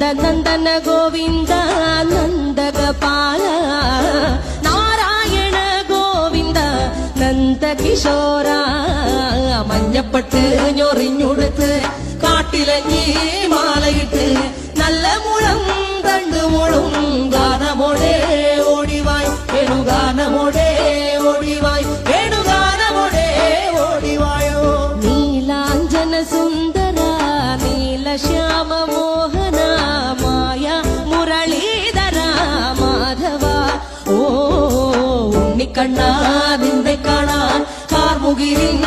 നന്ദന ഗോവിന്ദ നന്ദഗപാല നാരായണ ഗോവിന്ദ നന്ദകിശോര മഞ്ഞപ്പെട്ട് ഞൊറിഞ്ഞുടുത്ത് കാട്ടിലഞ്ഞി മാലയിട്ട് നല്ല മുളം തണ്ടുമുളും ഗാനമോടെ ഓടിവായ് വേണുഗാനമോടെ ഓടിവായ് വേണുഗാനമോടെ ഓടിവായോ നീലാഞ്ജന സുന്ദര നീലശ്യാമ മോഹന മായ മുരളീധര മാധവ ഓ ഉണ്ണിക്കണ്ണാ നിന്നെ കാണാൻ കാർമുകിലിൻ